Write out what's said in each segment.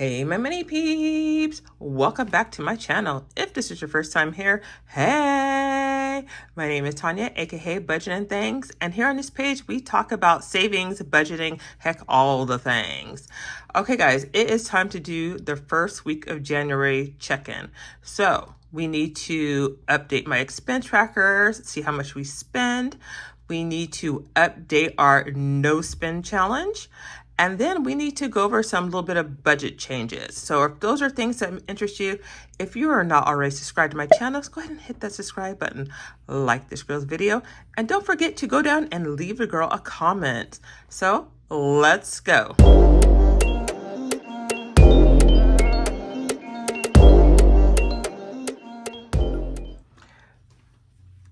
Hey, my mini peeps! Welcome back to my channel. If this is your first time here, hey! My name is Tanya, aka Budgeting Things, and here on this page, we talk about savings, budgeting, heck, all the things. Okay, guys, it is time to do the first week of January check-in. So, we need to update my expense trackers, see how much we spend. We need to update our no spend challenge. And then we need to go over some little bit of budget changes. So if those are things that interest you, if you are not already subscribed to my channel, go ahead and hit that subscribe button, like this girl's video, and don't forget to go down and leave the girl a comment. So let's go.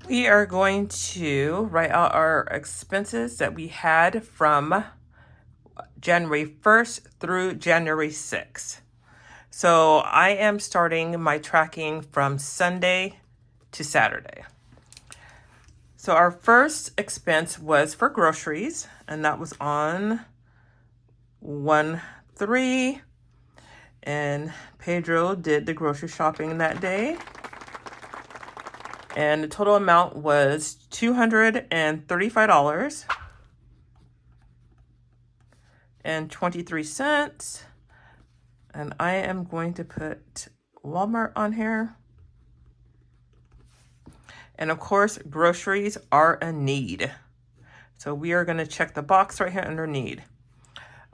We are going to write out our expenses that we had from January 1st through January 6th. So I am starting my tracking from Sunday to Saturday. So our first expense was for groceries, and that was on 1/3. And Pedro did the grocery shopping that day. And the total amount was $235. and 23 cents. And I am going to put Walmart on here. And of course, groceries are a need. So we are going to check the box right here under need.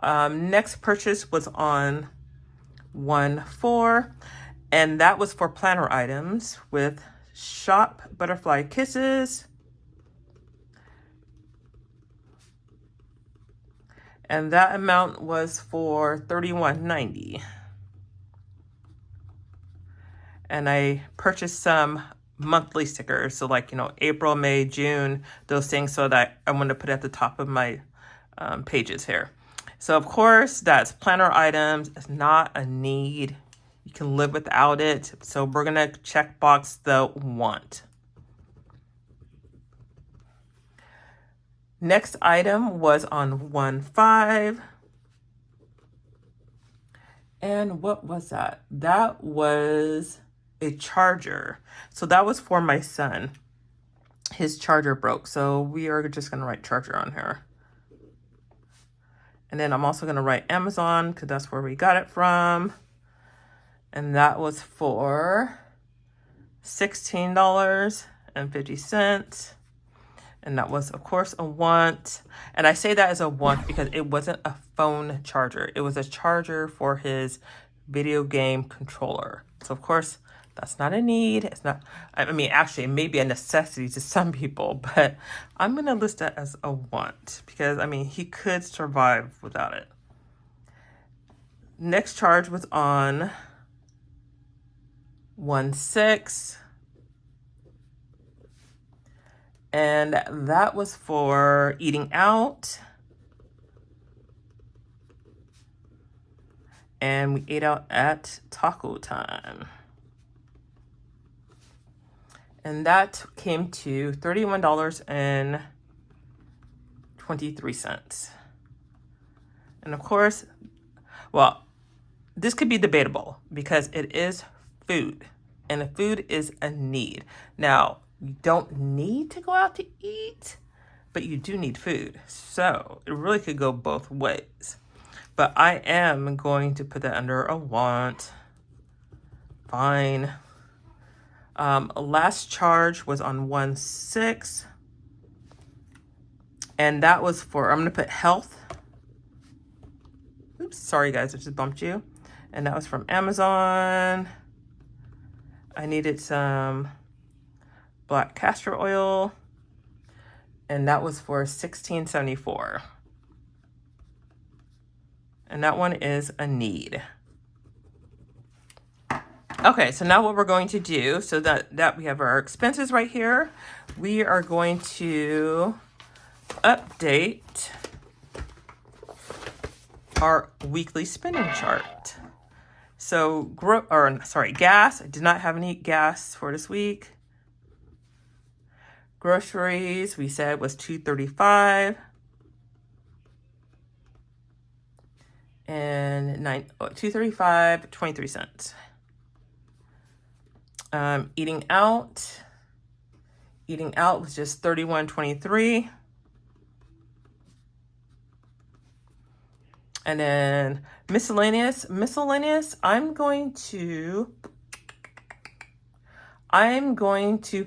Next purchase was on 1/4, and that was for planner items with Shop Butterfly Kisses. And that amount was for $31.90. And I purchased some monthly stickers. So like, April, May, June, those things, so that I'm going to put at the top of my pages here. So of course, that's planner items. It's not a need. You can live without it. So we're going to check box the want. Next item was on 1/5. And what was that? That was a charger. So that was for my son. His charger broke. So we are just going to write charger on here. And then I'm also going to write Amazon because that's where we got it from. And that was for $16.50. And that was, of course, a want. And I say that as a want because it wasn't a phone charger. It was a charger for his video game controller. So, of course, that's not a need. It's not, I mean, actually, it may be a necessity to some people, but I'm going to list that as a want because, I mean, he could survive without it. Next charge was on 1/6. And that was for eating out. And we ate out at Taco Time. And that came to $31.23. And of course, well, this could be debatable because it is food. And the food is a need. Now, you don't need to go out to eat, but you do need food. So it really could go both ways. But I am going to put that under a want. Fine. Last charge was on 1/6. And that was for, I'm going to put health. Oops, sorry guys, I just bumped you. And that was from Amazon. I needed some black castor oil, and that was for $16.74. And that one is a need. Okay, so now what we're going to do, so that we have our expenses right here, we are going to update our weekly spending chart. So, gas. I did not have any gas for this week. Groceries, we said, was $235. and $235.23. Eating out was just $31.23. And then miscellaneous, I'm going to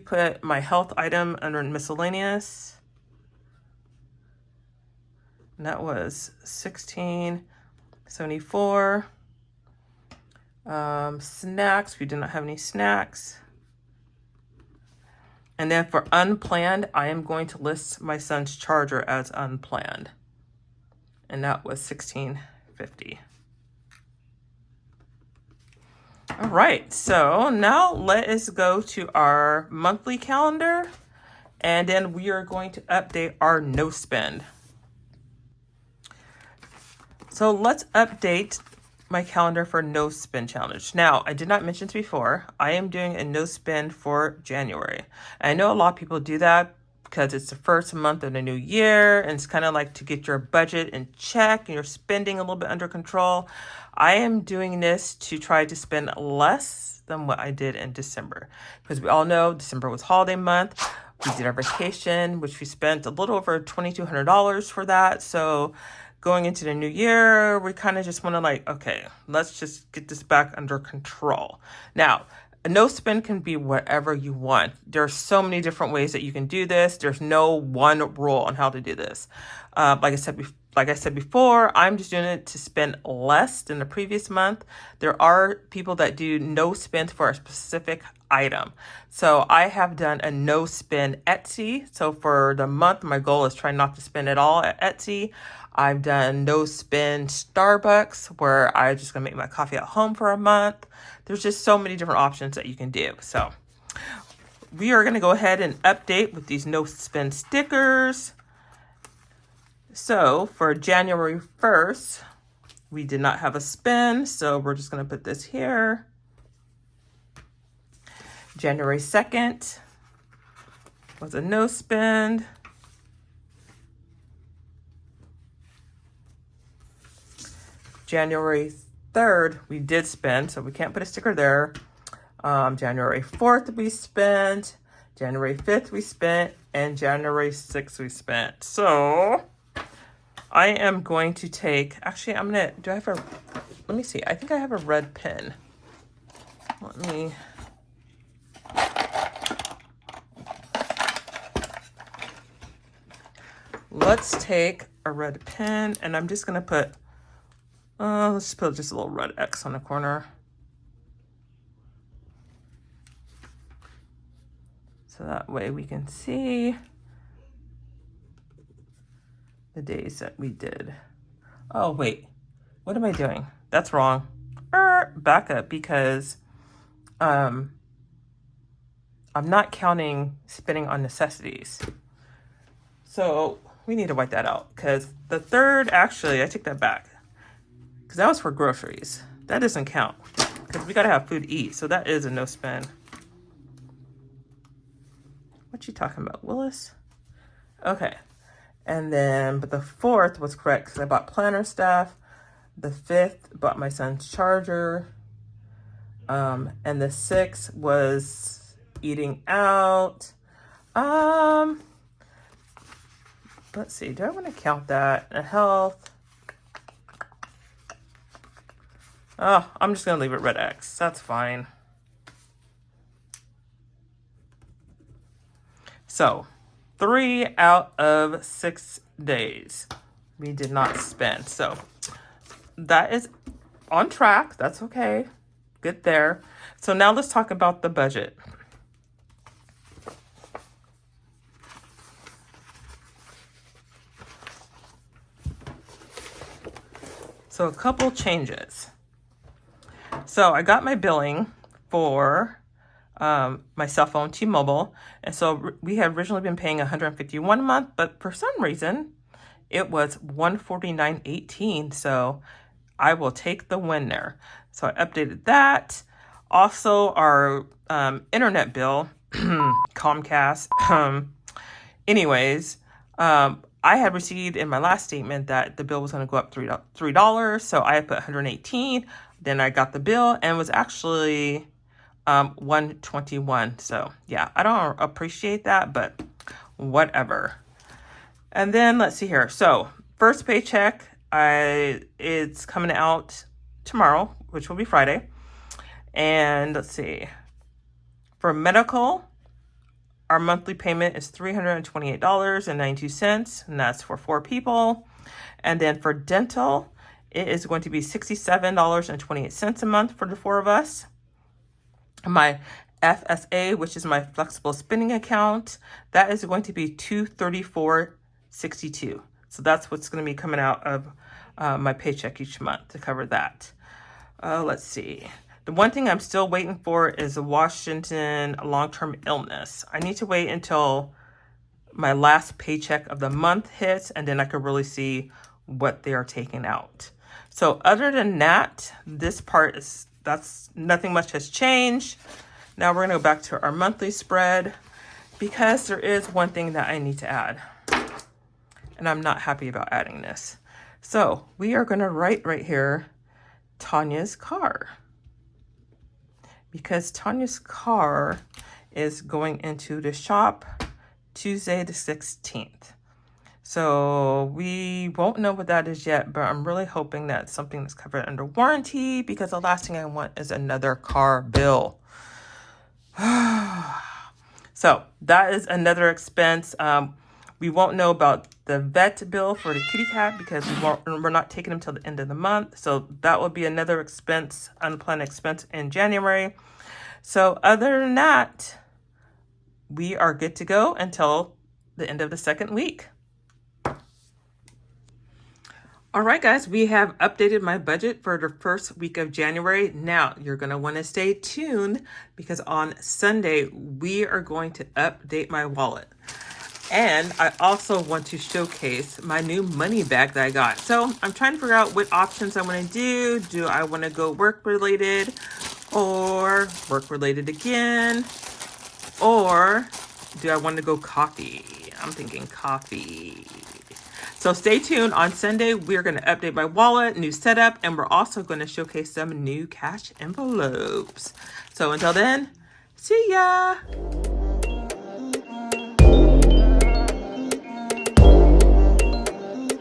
put my health item under miscellaneous. And that was $16.74. Snacks, we did not have any snacks. And then for unplanned, I am going to list my son's charger as unplanned. And that was $16.50. All right, so now let us go to our monthly calendar, and then we are going to update our no spend. So let's update my calendar for no spend challenge. Now, I did not mention this before. I am doing a no spend for January. I know a lot of people do that because it's the first month of the new year, and it's kind of like to get your budget in check and your spending a little bit under control. I am doing this to try to spend less than what I did in December, because we all know December was holiday month. We did our vacation, which we spent a little over $2,200 for that. So going into the new year, we kind of just want to like, okay, let's just get this back under control. Now, a no spend can be whatever you want. There are so many different ways that you can do this. There's no one rule on how to do this. Like I said before, I'm just doing it to spend less than the previous month. There are people that do no spend for a specific item. So I have done a no spend Etsy. So for the month, my goal is try not to spend it all at Etsy. I've done no spend Starbucks, where I'm just gonna make my coffee at home for a month. There's just so many different options that you can do. So we are gonna go ahead and update with these no spend stickers. So for January 1st, we did not have a spend, so we're just gonna put this here. January 2nd was a no spend. January 3rd, we did spend, so we can't put a sticker there. January 4th, we spent. January 5th, we spent. And January 6th, we spent. So I am going to take, actually, let me see. I think I have a red pen. Let's take a red pen, and I'm just going to put, let's just put just a little red X on the corner. So that way we can see the days that we did. Oh, wait, what am I doing? That's wrong. Back up, because I'm not counting spending on necessities. So we need to wipe that out, because the 3rd, actually, I take that back, because that was for groceries. That doesn't count, because we got to have food to eat. So that is a no spend. What you talking about, Willis? Okay. And then, but the 4th was correct, because I bought planner stuff. The 5th, bought my son's charger. And the 6th was eating out. Let's see, do I want to count that? Health. Oh, I'm just going to leave it red X. That's fine. So 3 out of 6 days we did not spend. So that is on track. That's okay. Good there. So now let's talk about the budget. So a couple changes. So I got my billing for my cell phone, T-Mobile. And so we had originally been paying $151 a month, but for some reason it was $149.18. So I will take the win there. So I updated that. Also, our internet bill, Comcast. I had received in my last statement that the bill was going to go up $3. So I put 118. Then I got the bill and it was actually 121. So yeah, I don't appreciate that, but whatever. And then let's see here. So first paycheck, it's coming out tomorrow, which will be Friday. And let's see. For medical, our monthly payment is $328.92, and that's for 4 people. And then for dental, it is going to be $67.28 a month for the 4 of us. My FSA, which is my flexible spending account, that is going to be $234.62. So that's what's going to be coming out of my paycheck each month to cover that. Let's see. The one thing I'm still waiting for is a Washington long-term illness. I need to wait until my last paycheck of the month hits, and then I can really see what they are taking out. So other than that, this part is, that's nothing much has changed. Now we're gonna go back to our monthly spread because there is one thing that I need to add, and I'm not happy about adding this. So we are gonna write right here, Tanya's car. Because Tanya's car is going into the shop Tuesday the 16th. So we won't know what that is yet, but I'm really hoping that's something that's covered under warranty because the last thing I want is another car bill. So that is another expense. We won't know about the vet bill for the kitty cat because we're not taking them till the end of the month. So that will be another expense, unplanned expense in January. So other than that, we are good to go until the end of the second week. All right, guys, we have updated my budget for the first week of January. Now, you're going to want to stay tuned because on Sunday, we are going to update my wallet. And I also want to showcase my new money bag that I got. So I'm trying to figure out what options I want to do. Do I want to go work-related or work-related again? Or do I want to go coffee? I'm thinking coffee. So stay tuned. On Sunday, we're going to update my wallet, new setup, and we're also going to showcase some new cash envelopes. So until then, see ya.